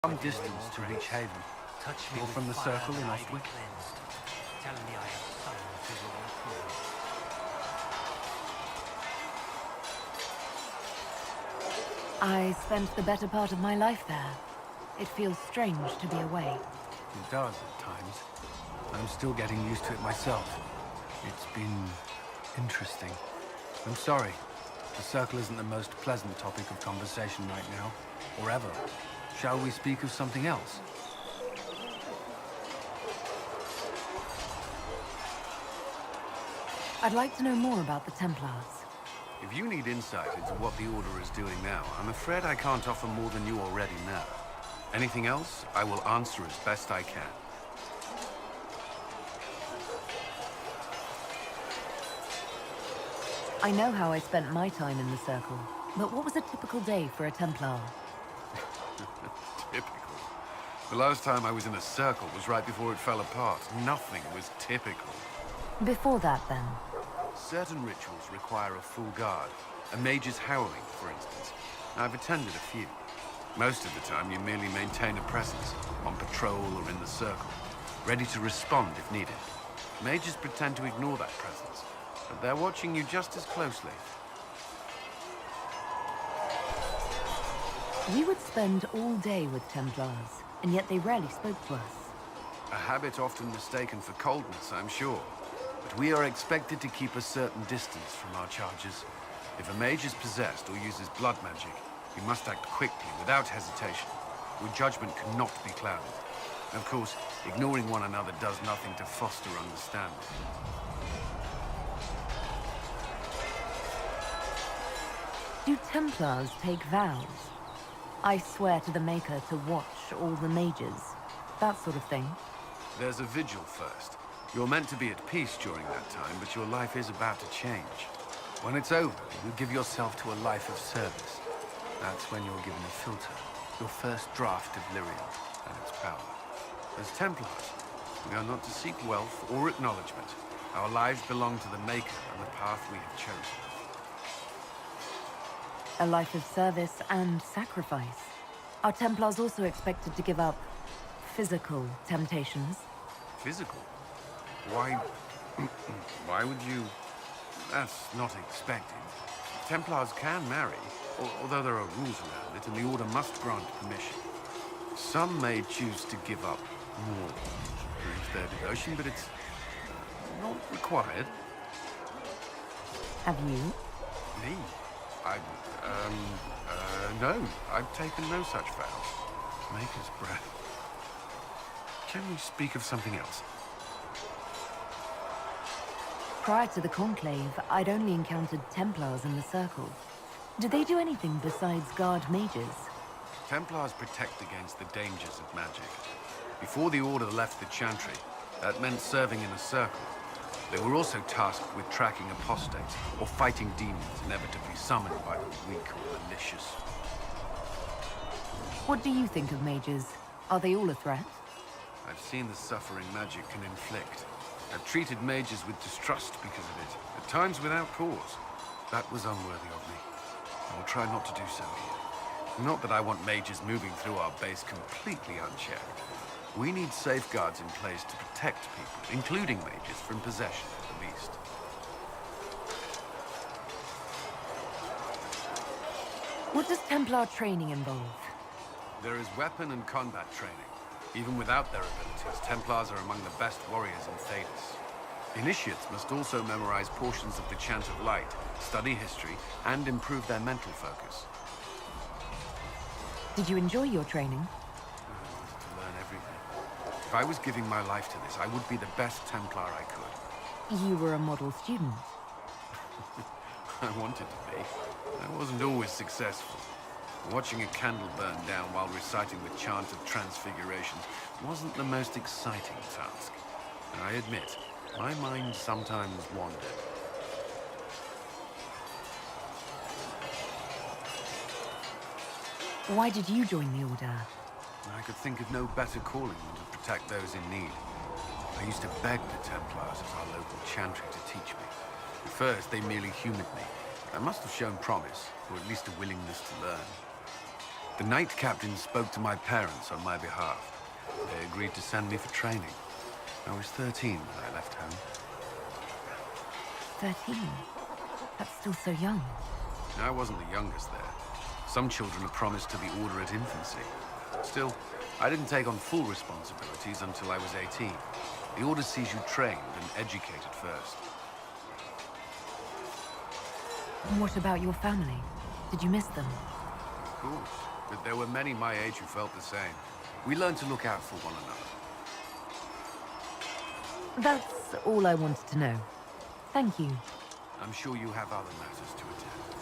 Some distance to reach Haven. Or from the Circle in Ostwick. Tell me I have summoned to your approval. I spent the better part of my life there. It feels strange to be away. It does at times. I'm still getting used to it myself. It's been interesting. I'm sorry. The Circle isn't the most pleasant topic of conversation right now, or ever. Shall we speak of something else? I'd like to know more about the Templars. If you need insight into what the Order is doing now, I'm afraid I can't offer more than you already know. Anything else, I will answer as best I can. I know how I spent my time in the Circle, but what was a typical day for a Templar? Typical. The last time I was in a Circle was right before it fell apart. Nothing was typical. Before that, then? Certain rituals require a full guard. A mage's howling, for instance. I've attended a few. Most of the time, you merely maintain a presence, on patrol or in the Circle, ready to respond if needed. Mages pretend to ignore that presence, but they're watching you just as closely. We would spend all day with Templars, and yet they rarely spoke to us. A habit often mistaken for coldness, I'm sure. But we are expected to keep a certain distance from our charges. If a mage is possessed or uses blood magic, you must act quickly, without hesitation. Your judgment cannot be clouded. Of course, ignoring one another does nothing to foster understanding. Do Templars take vows? I swear to the Maker to watch all the mages. That sort of thing. There's a vigil first. You're meant to be at peace during that time, but your life is about to change. When it's over, you give yourself to a life of service. That's when you're given a filter, your first draft of Lyrium and its power. As Templars, we are not to seek wealth or acknowledgement. Our lives belong to the Maker and the path we have chosen. A life of service and sacrifice. Are Templars also expected to give up physical temptations? Physical? Why... why would you... That's not expected. Templars can marry, although there are rules around it, and the Order must grant permission. Some may choose to give up more to prove their devotion, but it's not required. Have you? Me? No. I've taken no such vows. Maker's breath. Can we speak of something else? Prior to the Conclave, I'd only encountered Templars in the Circle. Do they do anything besides guard mages? Templars protect against the dangers of magic. Before the Order left the Chantry, that meant serving in a Circle. They were also tasked with tracking apostates, or fighting demons inevitably summoned by the weak or malicious. What do you think of mages? Are they all a threat? I've seen the suffering magic can inflict. I've treated mages with distrust because of it, at times without cause. That was unworthy of me. I will try not to do so here. Not that I want mages moving through our base completely unchecked. We need safeguards in place to protect people, including mages, from possession at the least. What does Templar training involve? There is weapon and combat training. Even without their abilities, Templars are among the best warriors in Thedas. Initiates must also memorize portions of the Chant of Light, study history, and improve their mental focus. Did you enjoy your training? To learn everything. If I was giving my life to this, I would be the best Templar I could. You were a model student. I wanted to be. I wasn't always successful. Watching a candle burn down while reciting the Chant of Transfiguration wasn't the most exciting task. And I admit, my mind sometimes wandered. Why did you join the Order? I could think of no better calling than to protect those in need. I used to beg the Templars at our local chantry to teach me. At first, they merely humored me. I must have shown promise, or at least a willingness to learn. The Knight Captain spoke to my parents on my behalf. They agreed to send me for training. I was 13 when I left home. 13? That's still so young. I wasn't the youngest there. Some children are promised to the Order at infancy. Still, I didn't take on full responsibilities until I was 18. The Order sees you trained and educated first. And what about your family? Did you miss them? Of course, but there were many my age who felt the same. We learned to look out for one another. That's all I wanted to know. Thank you. I'm sure you have other matters to attend.